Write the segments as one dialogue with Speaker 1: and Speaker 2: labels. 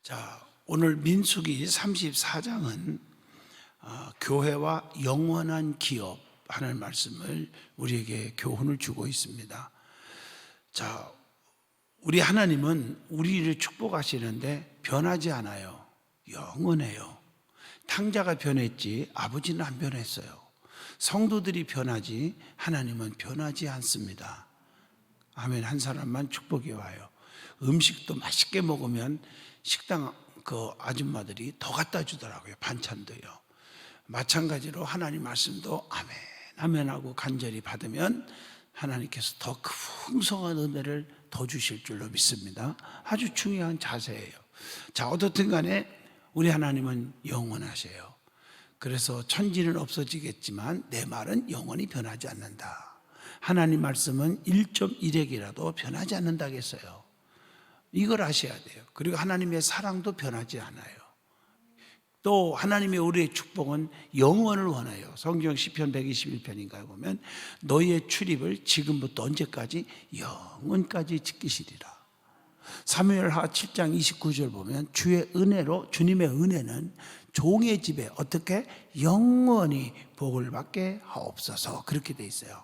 Speaker 1: 자, 오늘 민수기 34장은 교회와 영원한 기업 하는 말씀을 우리에게 교훈을 주고 있습니다. 자, 우리 하나님은 우리를 축복하시는데 변하지 않아요. 영원해요. 탕자가 변했지 아버지는 안 변했어요. 성도들이 변하지 하나님은 변하지 않습니다. 아멘. 한 사람만 축복이 와요. 음식도 맛있게 먹으면 식당 그 아줌마들이 더 갖다 주더라고요. 반찬도요. 마찬가지로 하나님 말씀도 아멘 아멘 하고 간절히 받으면 하나님께서 더 풍성한 은혜를 더 주실 줄로 믿습니다. 아주 중요한 자세예요. 자, 어떻든 간에 우리 하나님은 영원하세요. 그래서 천지는 없어지겠지만 내 말은 영원히 변하지 않는다. 하나님 말씀은 1.1핵이라도 변하지 않는다겠어요. 이걸 아셔야 돼요. 그리고 하나님의 사랑도 변하지 않아요. 또 하나님의 우리의 축복은 영원을 원해요. 성경 시편 121편인가에 보면 너희의 출입을 지금부터 언제까지? 영원까지 지키시리라. 사무엘하 7장 29절 보면 주의 은혜로, 주님의 은혜는 종의 집에 어떻게? 영원히 복을 받게 하옵소서. 그렇게 돼 있어요.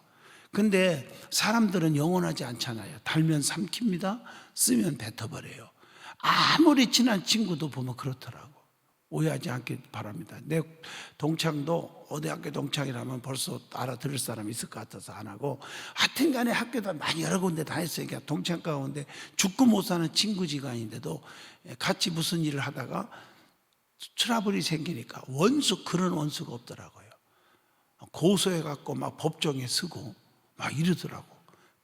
Speaker 1: 근데 사람들은 영원하지 않잖아요. 달면 삼킵니다. 쓰면 뱉어버려요. 아무리 친한 친구도 보면 그렇더라고. 오해하지 않길 바랍니다. 내 동창도 어디 학교 동창이라면 벌써 알아들을 사람이 있을 것 같아서 안 하고, 하여튼 간에 학교도 많이 여러 군데 다녔으니까 동창 가운데 죽고 못 사는 친구지간인데도 같이 무슨 일을 하다가 트러블이 생기니까 그런 원수가 없더라고요. 고소해갖고 막 법정에 서고 막 이러더라고.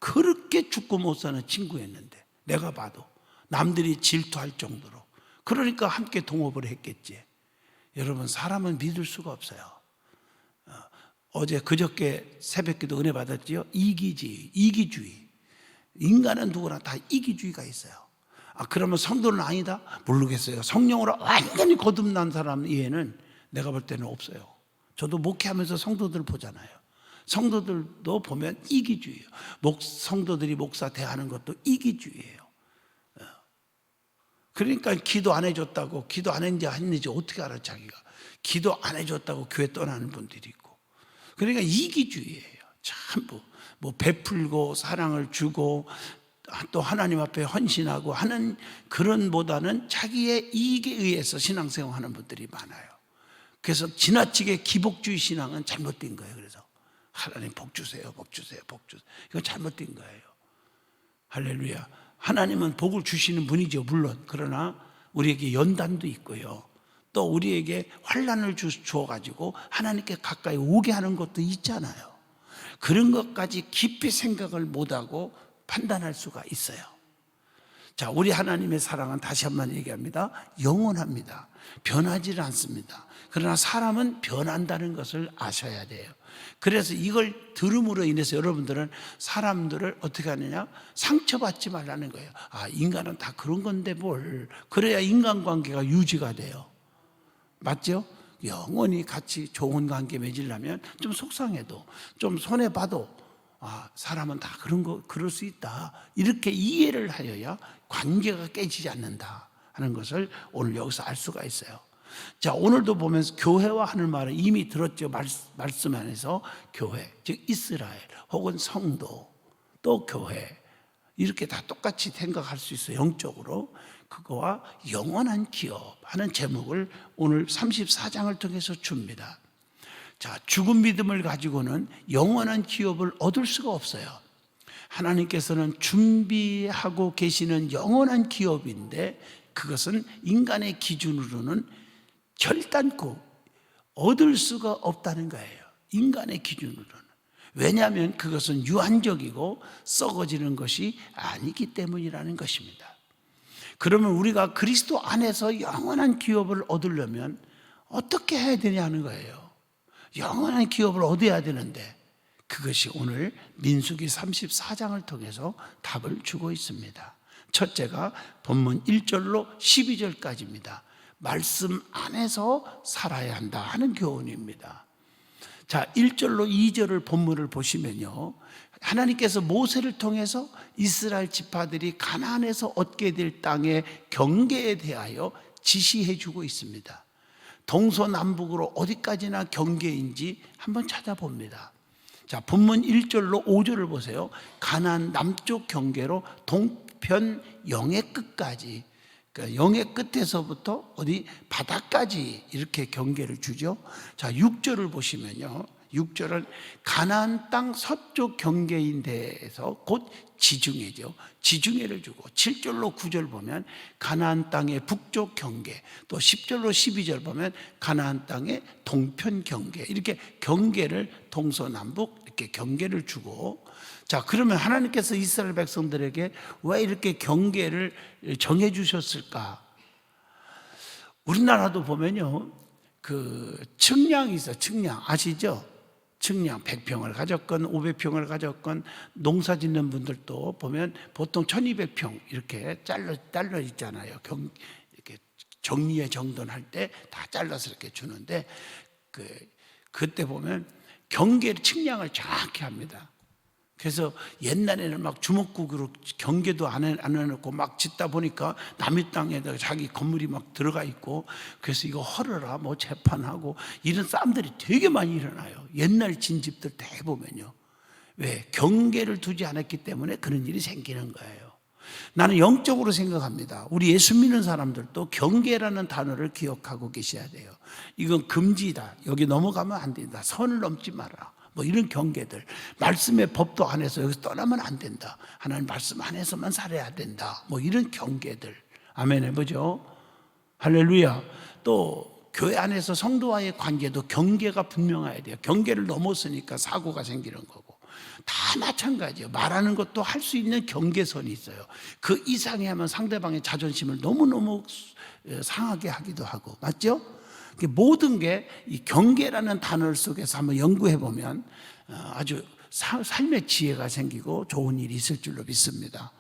Speaker 1: 그렇게 죽고 못 사는 친구였는데 내가 봐도 남들이 질투할 정도로. 그러니까 함께 동업을 했겠지. 여러분, 사람은 믿을 수가 없어요. 어제 그저께 새벽기도 은혜 받았지요. 이기주의. 인간은 누구나 다 이기주의가 있어요. 그러면 성도는 아니다? 모르겠어요. 성령으로 완전히 거듭난 사람 이외에는 내가 볼 때는 없어요. 저도 목회하면서 성도들 보잖아요. 성도들도 보면 이기주의예요. 성도들이 목사 대하는 것도 이기주의예요. 그러니까 기도 안 해줬다고, 기도 안 했는지 어떻게 알아 자기가. 기도 안 해줬다고 교회 떠나는 분들이 있고. 그러니까 이기주의예요. 전부 뭐 베풀고 사랑을 주고 또 하나님 앞에 헌신하고 하는 그런 보다는 자기의 이익에 의해서 신앙생활하는 분들이 많아요. 그래서 지나치게 기복주의 신앙은 잘못된 거예요. 그래서 하나님 복 주세요, 복 주세요, 복 주세요. 이건 잘못된 거예요. 할렐루야. 하나님은 복을 주시는 분이죠, 물론. 그러나 우리에게 연단도 있고요. 또 우리에게 환난을 주어가지고 하나님께 가까이 오게 하는 것도 있잖아요. 그런 것까지 깊이 생각을 못하고 판단할 수가 있어요. 자, 우리 하나님의 사랑은 다시 한번 얘기합니다. 영원합니다. 변하지 않습니다. 그러나 사람은 변한다는 것을 아셔야 돼요. 그래서 이걸 들음으로 인해서 여러분들은 사람들을 어떻게 하느냐? 상처받지 말라는 거예요. 인간은 다 그런 건데 뭘. 그래야 인간관계가 유지가 돼요. 맞죠? 영원히 같이 좋은 관계 맺으려면 좀 속상해도, 좀 손해봐도 사람은 다 그럴 수 있다. 이렇게 이해를 하여야 관계가 깨지지 않는다 하는 것을 오늘 여기서 알 수가 있어요. 자, 오늘도 보면서 교회와 하는 말을 이미 들었죠. 말씀 안에서 교회, 즉 이스라엘 혹은 성도, 또 교회, 이렇게 다 똑같이 생각할 수 있어요. 영적으로. 그거와 영원한 기업 하는 제목을 오늘 34장을 통해서 줍니다. 자, 죽은 믿음을 가지고는 영원한 기업을 얻을 수가 없어요. 하나님께서는 준비하고 계시는 영원한 기업인데 그것은 인간의 기준으로는 결단코 얻을 수가 없다는 거예요. 인간의 기준으로는. 왜냐하면 그것은 유한적이고 썩어지는 것이 아니기 때문이라는 것입니다. 그러면 우리가 그리스도 안에서 영원한 기업을 얻으려면 어떻게 해야 되냐는 거예요. 영원한 기업을 얻어야 되는데 그것이 오늘 민수기 34장을 통해서 답을 주고 있습니다. 첫째가 본문 1절로 12절까지입니다. 말씀 안에서 살아야 한다 하는 교훈입니다. 자, 1절로 2절을 본문을 보시면요, 하나님께서 모세를 통해서 이스라엘 지파들이 가나안에서 얻게 될 땅의 경계에 대하여 지시해 주고 있습니다. 동서남북으로 어디까지나 경계인지 한번 찾아봅니다. 자, 본문 1절로 5절을 보세요. 가나안 남쪽 경계로 동편 영해 끝까지, 그러니까 영해 끝에서부터 어디 바다까지 이렇게 경계를 주죠. 자, 6절을 보시면요, 6절은 가나안 땅 서쪽 경계인 데에서 곧 지중해죠. 지중해를 주고, 7절로 9절 보면 가나안 땅의 북쪽 경계, 또 10절로 12절 보면 가나안 땅의 동편 경계, 이렇게 경계를 동서남북 이렇게 경계를 주고, 자, 그러면 하나님께서 이스라엘 백성들에게 왜 이렇게 경계를 정해 주셨을까? 우리나라도 보면요, 그 측량이 있어. 측량 아시죠? 측량 100평을 가졌건 500평을 가졌건 농사 짓는 분들도 보면 보통 1200평 이렇게 잘라 있잖아요. 이렇게 정리에 정돈할 때 다 잘라서 이렇게 주는데, 그때 보면 경계를 측량을 정확히 합니다. 그래서 옛날에는 막 주먹구구로 경계도 안 해놓고 막 짓다 보니까 남의 땅에다가 자기 건물이 막 들어가 있고, 그래서 이거 헐어라 뭐 재판하고 이런 싸움들이 되게 많이 일어나요. 옛날 진집들 다 해보면요. 왜? 경계를 두지 않았기 때문에 그런 일이 생기는 거예요. 나는 영적으로 생각합니다. 우리 예수 믿는 사람들도 경계라는 단어를 기억하고 계셔야 돼요. 이건 금지다. 여기 넘어가면 안 된다. 선을 넘지 마라. 뭐 이런 경계들, 말씀의 법도 안에서 여기서 떠나면 안 된다. 하나님 말씀 안에서만 살아야 된다. 뭐 이런 경계들. 아멘 해보죠. 할렐루야. 또 교회 안에서 성도와의 관계도 경계가 분명해야 돼요. 경계를 넘었으니까 사고가 생기는 거고. 다 마찬가지예요. 말하는 것도 할 수 있는 경계선이 있어요. 그 이상이 하면 상대방의 자존심을 너무너무 상하게 하기도 하고. 맞죠? 모든 게 이 경계라는 단어 속에서 한번 연구해 보면 아주 삶의 지혜가 생기고 좋은 일이 있을 줄로 믿습니다.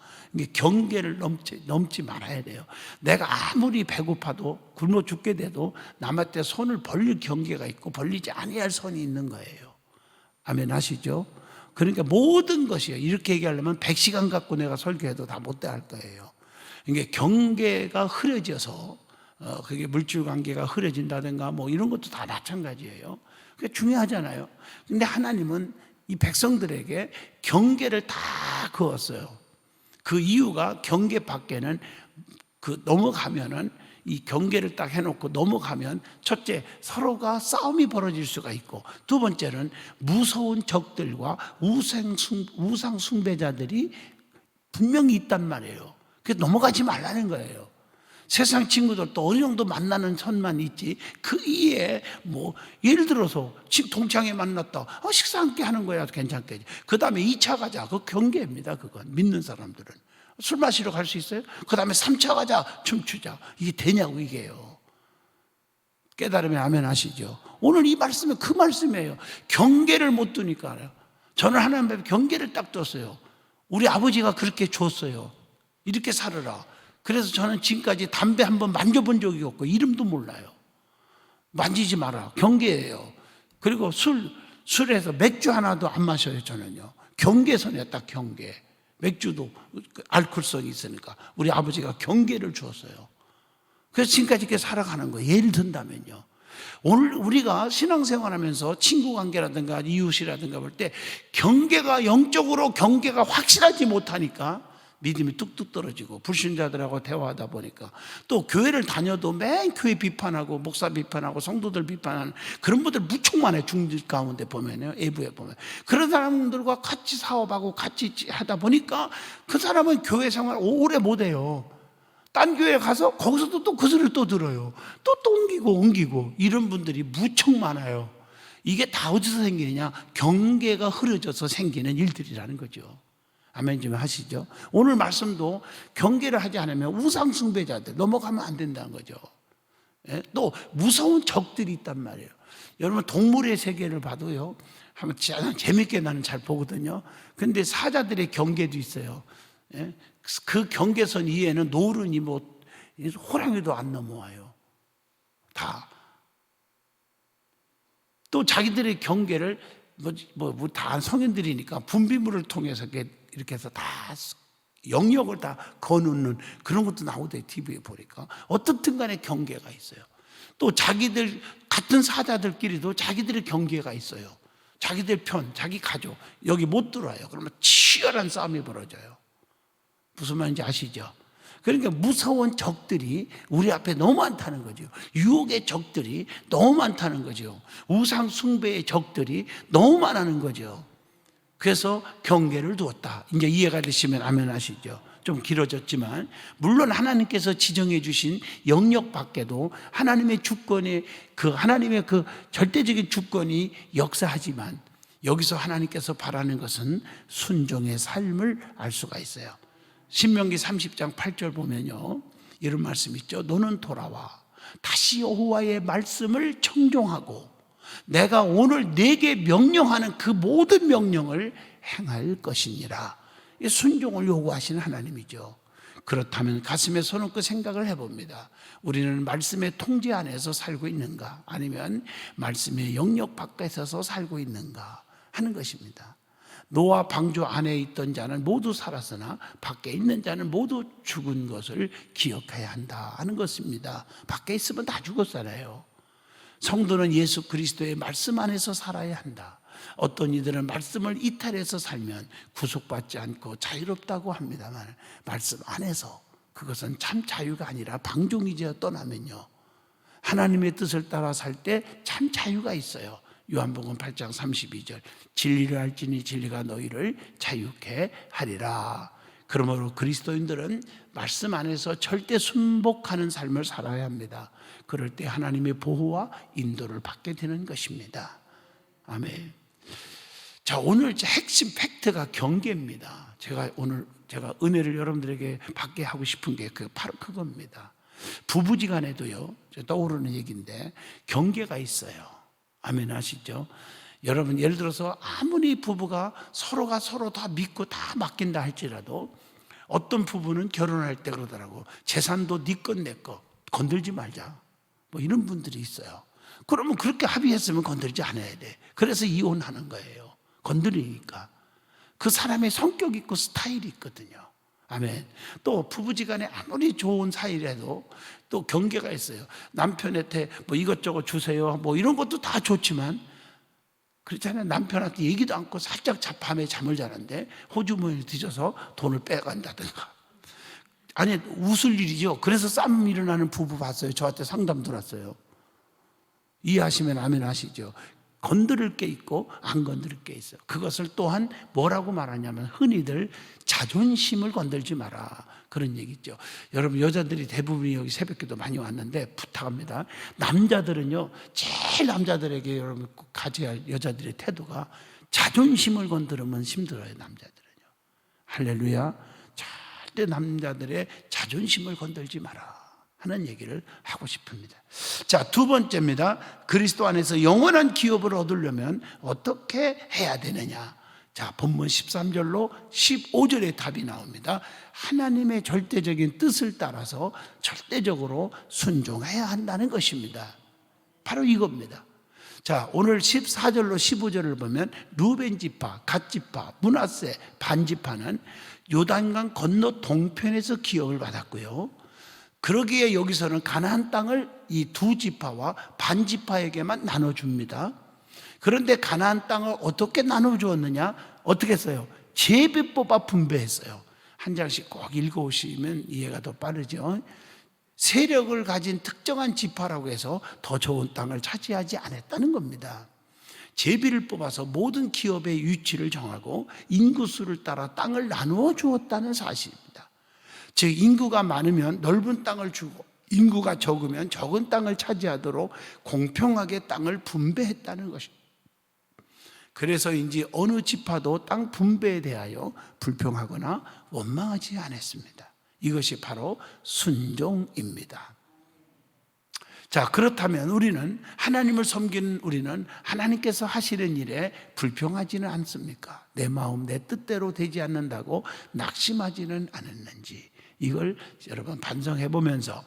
Speaker 1: 경계를 넘지 말아야 돼요. 내가 아무리 배고파도 굶어 죽게 돼도 남한테 손을 벌릴 경계가 있고 벌리지 아니할 선이 있는 거예요. 아멘 하시죠? 그러니까 모든 것이요, 이렇게 얘기하려면 100시간 갖고 내가 설교해도 다 못 돼 할 거예요. 이게 경계가 흐려져서 그게 물질 관계가 흐려진다든가 뭐 이런 것도 다 마찬가지예요. 그게 중요하잖아요. 근데 하나님은 이 백성들에게 경계를 다 그었어요. 그 이유가 경계 밖에는 넘어가면은, 이 경계를 딱 해놓고 넘어가면 첫째, 서로가 싸움이 벌어질 수가 있고, 두 번째는 무서운 적들과 우상 숭배자들이 분명히 있단 말이에요. 그래서 넘어가지 말라는 거예요. 세상 친구들도 어느 정도 만나는 선만 있지, 그 이에 뭐 예를 들어서 동창회 만났다, 식사 함께 하는 거야 괜찮겠지. 그 다음에 2차 가자, 그 경계입니다. 그건 믿는 사람들은 술 마시러 갈 수 있어요? 그 다음에 3차 가자, 춤추자. 이게 되냐고. 이게요. 깨달으면 아멘 하시죠. 오늘 이 말씀은 그 말씀이에요. 경계를 못 두니까. 저는 하나님 앞에 경계를 딱 뒀어요. 우리 아버지가 그렇게 줬어요. 이렇게 살아라. 그래서 저는 지금까지 담배 한번 만져본 적이 없고 이름도 몰라요. 만지지 마라. 경계예요. 그리고 술에서 맥주 하나도 안 마셔요. 저는요. 경계선이야. 딱 경계. 맥주도 알코올성이 있으니까 우리 아버지가 경계를 주었어요. 그래서 지금까지 이렇게 살아가는 거예요. 예를 든다면요, 오늘 우리가 신앙생활하면서 친구관계라든가 이웃이라든가 볼 때 경계가, 영적으로 경계가 확실하지 못하니까 믿음이 뚝뚝 떨어지고, 불신자들하고 대화하다 보니까, 또 교회를 다녀도 맨 교회 비판하고 목사 비판하고 성도들 비판하는 그런 분들 무척 많아요. 중직 가운데 보면요, 외부에 보면. 그런 사람들과 같이 사업하고 같이 하다 보니까 그 사람은 교회 생활 오래 못해요. 딴 교회 가서 거기서도 또 그 소리를 또 들어요. 또 옮기고 이런 분들이 무척 많아요. 이게 다 어디서 생기느냐? 경계가 흐려져서 생기는 일들이라는 거죠. 아멘 좀 하시죠. 오늘 말씀도 경계를 하지 않으면 우상 숭배자들 넘어가면 안 된다는 거죠. 예? 또 무서운 적들이 있단 말이에요. 여러분 동물의 세계를 봐도요, 한번 재밌게 나는 잘 보거든요. 근데 사자들의 경계도 있어요. 예? 그 경계선 이에는 노른이 뭐 호랑이도 안 넘어와요. 다. 또 자기들의 경계를 다 성인들이니까 분비물을 통해서 이렇게 해서 다 영역을 다 거놓는 그런 것도 나오대. TV에 보니까 어떻든 간에 경계가 있어요. 또 자기들 같은 사자들끼리도 자기들의 경계가 있어요. 자기들 편, 자기 가족 여기 못 들어와요. 그러면 치열한 싸움이 벌어져요. 무슨 말인지 아시죠? 그러니까 무서운 적들이 우리 앞에 너무 많다는 거죠. 유혹의 적들이 너무 많다는 거죠. 우상 숭배의 적들이 너무 많다는 거죠. 그래서 경계를 두었다. 이제 이해가 되시면 아멘 하시죠. 좀 길어졌지만 물론 하나님께서 지정해 주신 영역 밖에도 하나님의 주권이 하나님의 그 절대적인 주권이 역사하지만 여기서 하나님께서 바라는 것은 순종의 삶을 알 수가 있어요. 신명기 30장 8절 보면요, 이런 말씀 있죠. 너는 돌아와 다시 여호와의 말씀을 청종하고 내가 오늘 네게 명령하는 그 모든 명령을 행할 것이니라. 순종을 요구하시는 하나님이죠. 그렇다면 가슴에 손 얹고 생각을 해봅니다. 우리는 말씀의 통제 안에서 살고 있는가, 아니면 말씀의 영역 밖에서 살고 있는가 하는 것입니다. 노아 방주 안에 있던 자는 모두 살았으나 밖에 있는 자는 모두 죽은 것을 기억해야 한다 하는 것입니다. 밖에 있으면 다 죽었잖아요. 성도는 예수 그리스도의 말씀 안에서 살아야 한다. 어떤 이들은 말씀을 이탈해서 살면 구속받지 않고 자유롭다고 합니다만 말씀 안에서 그것은 참 자유가 아니라 방종이 되어 떠나면요, 하나님의 뜻을 따라 살 때 참 자유가 있어요. 요한복음 8장 32절 진리를 알지니 진리가 너희를 자유케 하리라. 그러므로 그리스도인들은 말씀 안에서 절대 순복하는 삶을 살아야 합니다. 그럴 때 하나님의 보호와 인도를 받게 되는 것입니다. 아멘. 자, 오늘 핵심 팩트가 경계입니다. 제가 은혜를 여러분들에게 받게 하고 싶은 게 바로 그겁니다. 부부지간에도요, 떠오르는 얘기인데 경계가 있어요. 아멘 하시죠? 여러분, 예를 들어서 아무리 부부가 서로가 서로 다 믿고 다 맡긴다 할지라도 어떤 부부는 결혼할 때 그러더라고. 재산도 네 것 내 것 건들지 말자, 이런 분들이 있어요. 그러면 그렇게 합의했으면 건들지 않아야 돼. 그래서 이혼하는 거예요. 건드리니까. 그 사람의 성격이 있고 스타일이 있거든요. 아멘. 또 부부지간에 아무리 좋은 사이라도 또 경계가 있어요. 남편한테 이것저것 주세요, 이런 것도 다 좋지만 그렇잖아요. 남편한테 얘기도 않고 살짝 밤에 잠을 자는데 호주머니를 뒤져서 돈을 빼간다든가. 아니, 웃을 일이죠. 그래서 싸움 일어나는 부부 봤어요. 저한테 상담 들었어요. 이해하시면 아멘 하시죠. 건드릴 게 있고 안 건드릴 게 있어요. 그것을 또한 뭐라고 말하냐면 흔히들 자존심을 건들지 마라, 그런 얘기죠. 여러분, 여자들이 대부분이 여기 새벽기도 많이 왔는데 부탁합니다. 남자들은요, 제일 남자들에게 여러분 가져야 할 여자들의 태도가 자존심을 건드리면 힘들어요. 남자들은요. 할렐루야. 절대 남자들의 자존심을 건들지 마라 하는 얘기를 하고 싶습니다. 자, 두 번째입니다. 그리스도 안에서 영원한 기업을 얻으려면 어떻게 해야 되느냐. 자, 본문 13절로 15절의 답이 나옵니다. 하나님의 절대적인 뜻을 따라서 절대적으로 순종해야 한다는 것입니다. 바로 이겁니다. 자, 오늘 14절로 15절을 보면 루벤 지파, 갓 지파, 므낫세, 반 지파는 요단강 건너 동편에서 기업을 받았고요. 그러기에 여기서는 가나안 땅을 이 두 지파와 반 지파에게만 나눠줍니다. 그런데 가나안 땅을 어떻게 나눠주었느냐? 어떻게 했어요? 제비 뽑아 분배했어요. 한 장씩 꼭 읽어오시면 이해가 더 빠르죠. 세력을 가진 특정한 지파라고 해서 더 좋은 땅을 차지하지 않았다는 겁니다. 제비를 뽑아서 모든 기업의 위치를 정하고 인구수를 따라 땅을 나누어 주었다는 사실입니다. 즉, 인구가 많으면 넓은 땅을 주고 인구가 적으면 적은 땅을 차지하도록 공평하게 땅을 분배했다는 것입니다. 그래서인지 어느 지파도 땅 분배에 대하여 불평하거나 원망하지 않았습니다. 이것이 바로 순종입니다. 자, 그렇다면 우리는, 하나님을 섬기는 우리는 하나님께서 하시는 일에 불평하지는 않습니까? 내 마음 내 뜻대로 되지 않는다고 낙심하지는 않았는지, 이걸 여러분 반성해 보면서,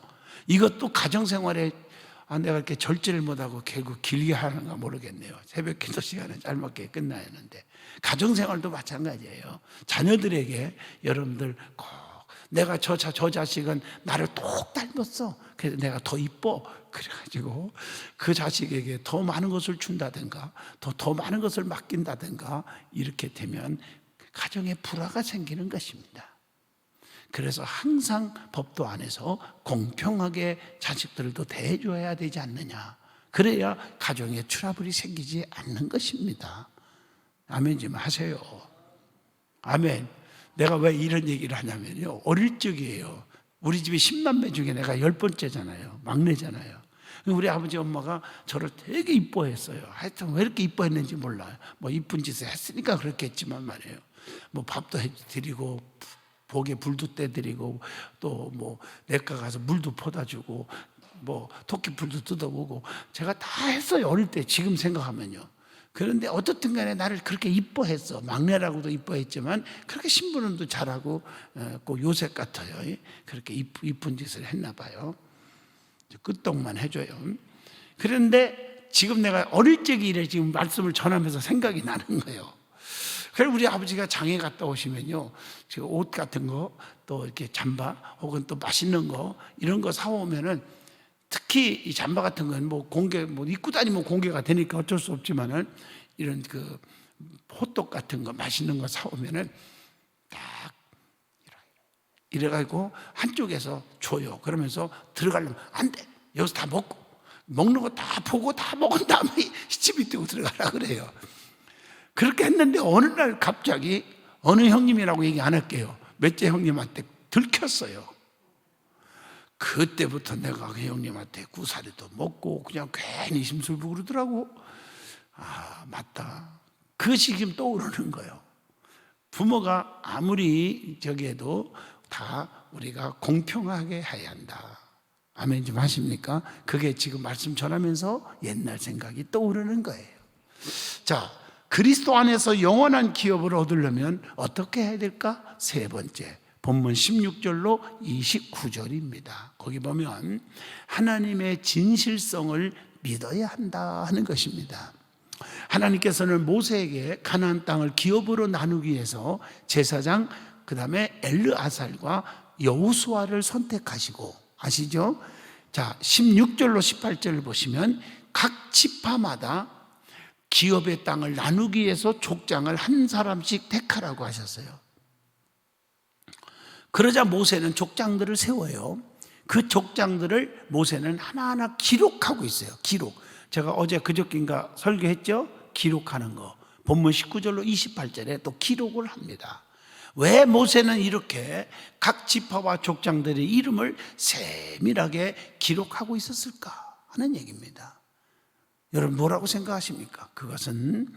Speaker 1: 이것도 가정생활에 내가 이렇게 절제를 못하고 결국 길게 하는가 모르겠네요. 새벽 기도 시간은 짧게 끝나야 하는데, 가정생활도 마찬가지예요. 자녀들에게 여러분들 꼭 내가 저 자식은 나를 똑 닮았어, 그래서 내가 더 이뻐, 그래가지고 그 자식에게 더 많은 것을 준다든가 더 많은 것을 맡긴다든가 이렇게 되면 가정에 불화가 생기는 것입니다. 그래서 항상 법도 안에서 공평하게 자식들도 대해줘야 되지 않느냐. 그래야 가정에 트러블이 생기지 않는 것입니다. 아멘 좀 하세요. 아멘. 내가 왜 이런 얘기를 하냐면요, 어릴 적이에요. 우리 집에 10남매 중에 내가 10번째잖아요. 막내잖아요. 우리 아버지 엄마가 저를 되게 이뻐했어요. 하여튼 왜 이렇게 이뻐했는지 몰라요. 뭐 이쁜 짓을 했으니까 그렇겠지만 말이에요. 뭐 밥도 해드리고 복에 불도 떼드리고 또 뭐 내과 가서 물도 퍼다주고 뭐 토끼풀도 뜯어보고 제가 다 했어요, 어릴 때. 지금 생각하면요. 그런데 어떻든 간에 나를 그렇게 이뻐했어. 막내라고도 이뻐했지만 그렇게 심부름도 잘하고 꼭 요셉 같아요. 그렇게 이쁜 짓을 했나 봐요. 끄떡만 해줘요. 그런데 지금 내가 어릴 적에 이래 지금 말씀을 전하면서 생각이 나는 거예요. 그래서 우리 아버지가 장에 갔다 오시면요, 지금 옷 같은 거 또 이렇게 잠바 혹은 또 맛있는 거 이런 거 사오면은, 특히 이 잠바 같은 건 뭐 공개 뭐 입고 다니면 공개가 되니까 어쩔 수 없지만은 이런 그 호떡 같은 거 맛있는 거 사오면은 딱 이래가지고 한쪽에서 줘요. 그러면서 들어가려면 안 돼, 여기서 다 먹고 먹는 거 다 보고 다 먹은 다음에 시집이 뛰고 들어가라 그래요. 그렇게 했는데 어느 날 갑자기 어느 형님이라고 얘기 안 할게요. 몇째 형님한테 들켰어요. 그때부터 내가 그 형님한테 구사리도 먹고 그냥 괜히 심술부고 그러더라고. 맞다. 그것이 지금 떠오르는 거예요. 부모가 아무리 저기해도 다 우리가 공평하게 해야 한다. 아멘 좀 하십니까? 그게 지금 말씀 전하면서 옛날 생각이 떠오르는 거예요. 자, 그리스도 안에서 영원한 기업을 얻으려면 어떻게 해야 될까? 세 번째, 본문 16절로 29절입니다. 거기 보면 하나님의 진실성을 믿어야 한다 하는 것입니다. 하나님께서는 모세에게 가나안 땅을 기업으로 나누기 위해서 제사장 그 다음에 엘르아살과 여호수아를 선택하시고, 아시죠? 자, 16절로 18절을 보시면 각 지파마다 기업의 땅을 나누기 위해서 족장을 한 사람씩 택하라고 하셨어요. 그러자 모세는 족장들을 세워요. 그 족장들을 모세는 하나하나 기록하고 있어요. 기록. 제가 어제 그저께인가 설교했죠? 기록하는 거. 본문 19절로 28절에 또 기록을 합니다. 왜 모세는 이렇게 각 지파와 족장들의 이름을 세밀하게 기록하고 있었을까 하는 얘기입니다. 여러분 뭐라고 생각하십니까? 그것은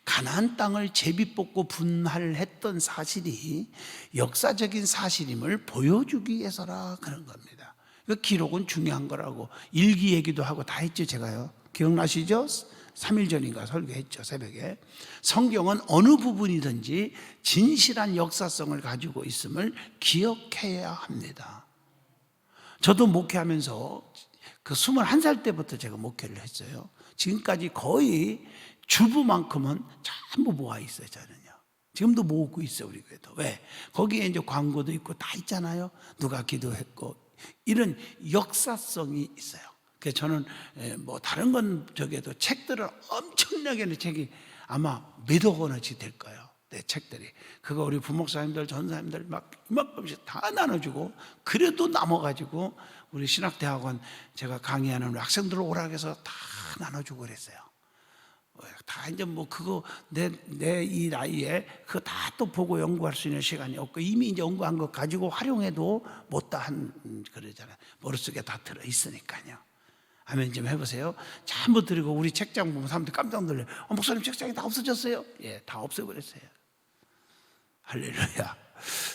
Speaker 1: 가나안 땅을 제비뽑고 분할했던 사실이 역사적인 사실임을 보여주기 위해서라 그런 겁니다. 그 기록은 중요한 거라고 일기 얘기도 하고 다 했죠. 제가요, 기억나시죠? 3일 전인가 설교했죠, 새벽에. 성경은 어느 부분이든지 진실한 역사성을 가지고 있음을 기억해야 합니다. 저도 목회하면서 그 21살 때부터 제가 목회를 했어요. 지금까지 거의 주부만큼은 전부 모아 있어요, 저는요. 지금도 모으고 있어요, 우리 교회도. 왜? 거기에 이제 광고도 있고 다 있잖아요. 누가 기도했고 이런 역사성이 있어요. 그래서 저는 뭐 다른 건 저기에도 책들을 엄청나게 책이 아마 몇억 원어치 될 거예요. 내 책들이. 그거 우리 부목사님들, 전사님들 막 이만큼씩 다 나눠주고, 그래도 남아가지고 우리 신학대학원 제가 강의하는 학생들 오라 해서 다 나눠주고 그랬어요. 다 이제 뭐 그거 내 이 나이에 그거 다 또 보고 연구할 수 있는 시간이 없고, 이미 이제 연구한 거 가지고 활용해도 못다 한 그러잖아요. 머릿속에 다 들어 있으니까요. 아멘 좀 해보세요. 전부 드리고 우리 책장 보면 사람들 깜짝 놀래요. 목사님 책장이 다 없어졌어요? 예, 다 없애버렸어요. 할렐루야.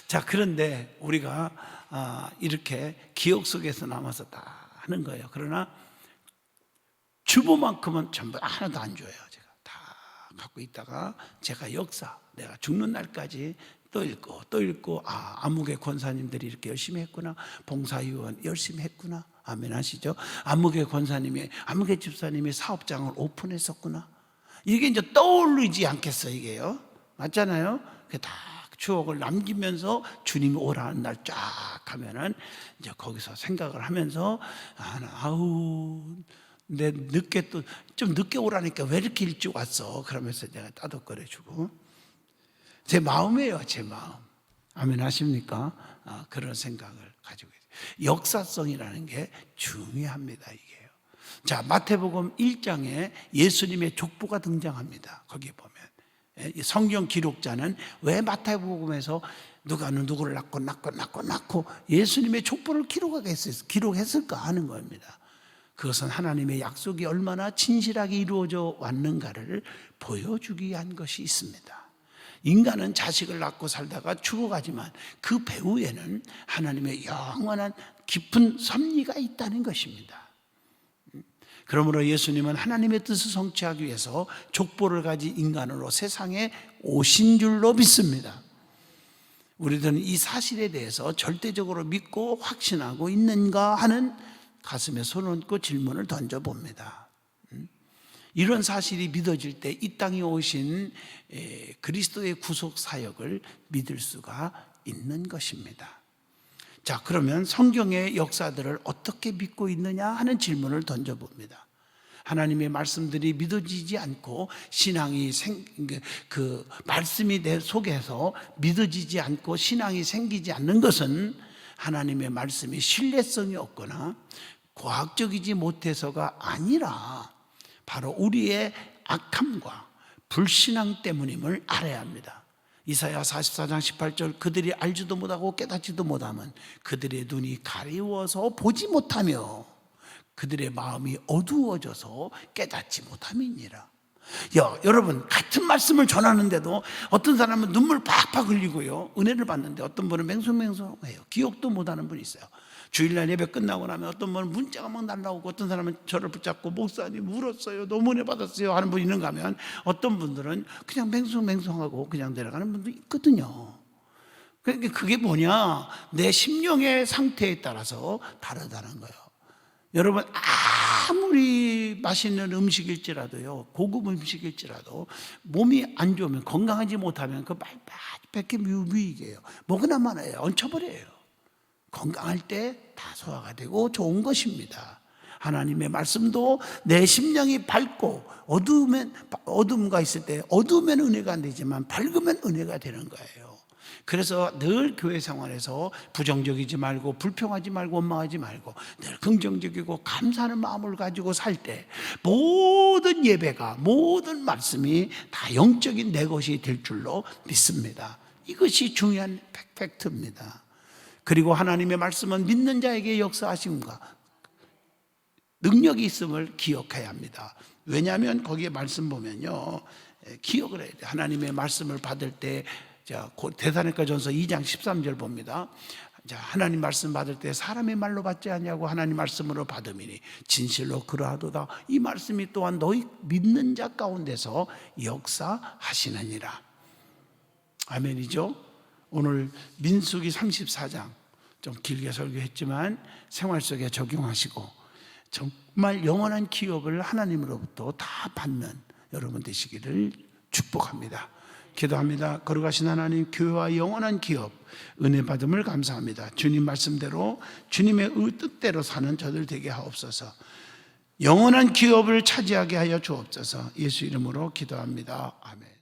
Speaker 1: 자, 그런데 우리가 이렇게 기억 속에서 남아서 다 하는 거예요. 그러나 주보만큼은 전부 하나도 안 줘요. 제가 다 갖고 있다가 제가 역사, 내가 죽는 날까지 또 읽고 또 읽고, 아무개 권사님들이 이렇게 열심히 했구나, 봉사위원 열심히 했구나, 아멘 하시죠? 안목의 권사님이, 안목의 집사님이 사업장을 오픈했었구나. 이게 이제 떠오르지 않겠어요, 이게요? 맞잖아요? 다 추억을 남기면서 주님이 오라는 날 쫙 하면은 이제 거기서 생각을 하면서 아우 내 늦게 또 좀 늦게 오라니까 왜 이렇게 일찍 왔어? 그러면서 내가 따덕거려주고 제 마음이에요, 제 마음. 아멘 하십니까? 그런 생각을 가지고 있어요. 역사성이라는 게 중요합니다, 이게요. 자, 마태복음 1장에 예수님의 족보가 등장합니다. 거기 보면 성경 기록자는 왜 마태복음에서 누가 누구를 낳고 예수님의 족보를 기록했을까 하는 겁니다. 그것은 하나님의 약속이 얼마나 진실하게 이루어져 왔는가를 보여주기 위한 것이 있습니다. 인간은 자식을 낳고 살다가 죽어가지만 그 배후에는 하나님의 영원한 깊은 섭리가 있다는 것입니다. 그러므로 예수님은 하나님의 뜻을 성취하기 위해서 족보를 가진 인간으로 세상에 오신 줄로 믿습니다. 우리들은 이 사실에 대해서 절대적으로 믿고 확신하고 있는가 하는 가슴에 손을 얹고 질문을 던져봅니다. 이런 사실이 믿어질 때 이 땅에 오신 그리스도의 구속 사역을 믿을 수가 있는 것입니다. 자, 그러면 성경의 역사들을 어떻게 믿고 있느냐 하는 질문을 던져봅니다. 하나님의 말씀들이 믿어지지 않고 신앙이 그 말씀이 내 속에서 믿어지지 않고 신앙이 생기지 않는 것은 하나님의 말씀이 신뢰성이 없거나 과학적이지 못해서가 아니라 바로 우리의 악함과 불신앙 때문임을 알아야 합니다. 이사야 44장 18절 그들이 알지도 못하고 깨닫지도 못하면 그들의 눈이 가리워서 보지 못하며 그들의 마음이 어두워져서 깨닫지 못함이니라. 여러분, 같은 말씀을 전하는데도 어떤 사람은 눈물 팍팍 흘리고요, 은혜를 받는데 어떤 분은 맹숭맹숭해요. 기억도 못하는 분이 있어요. 주일날 예배 끝나고 나면 어떤 분은 문자가 막 날라오고 어떤 사람은 저를 붙잡고 목사님 울었어요, 너무 은혜 받았어요 하는 분이 있는가 하면 어떤 분들은 그냥 맹숭맹숭하고 그냥 내려가는 분도 있거든요. 그러니까 그게 뭐냐, 내 심령의 상태에 따라서 다르다는 거예요. 여러분, 아무리 맛있는 음식일지라도요, 고급 음식일지라도 몸이 안 좋으면, 건강하지 못하면 그 말밖에 무익이에요. 먹으나 마나요. 얹혀버려요. 건강할 때 다 소화가 되고 좋은 것입니다. 하나님의 말씀도 내 심령이 밝고 어둠가 있을 때 어두우면 은혜가 안 되지만 밝으면 은혜가 되는 거예요. 그래서 늘 교회 생활에서 부정적이지 말고 불평하지 말고 원망하지 말고 늘 긍정적이고 감사하는 마음을 가지고 살 때 모든 예배가, 모든 말씀이 다 영적인 내 것이 될 줄로 믿습니다. 이것이 중요한 팩트입니다. 그리고 하나님의 말씀은 믿는 자에게 역사하심과 능력이 있음을 기억해야 합니다. 왜냐하면 거기에 말씀 보면요, 기억을 해야 돼요. 하나님의 말씀을 받을 때, 데살로니가전서 2장 13절 봅니다. 하나님 말씀 받을 때 사람의 말로 받지 아니하고 하나님 말씀으로 받음이니 진실로 그러하도다. 이 말씀이 또한 너희 믿는 자 가운데서 역사하시느니라. 아멘이죠. 오늘 민수기 34장 좀 길게 설교했지만 생활 속에 적용하시고 정말 영원한 기업을 하나님으로부터 다 받는 여러분 되시기를 축복합니다. 기도합니다. 거룩하신 하나님, 교회와 영원한 기업 은혜 받음을 감사합니다. 주님 말씀대로 주님의 뜻대로 사는 저들 되게 하옵소서. 영원한 기업을 차지하게 하여 주옵소서. 예수 이름으로 기도합니다. 아멘.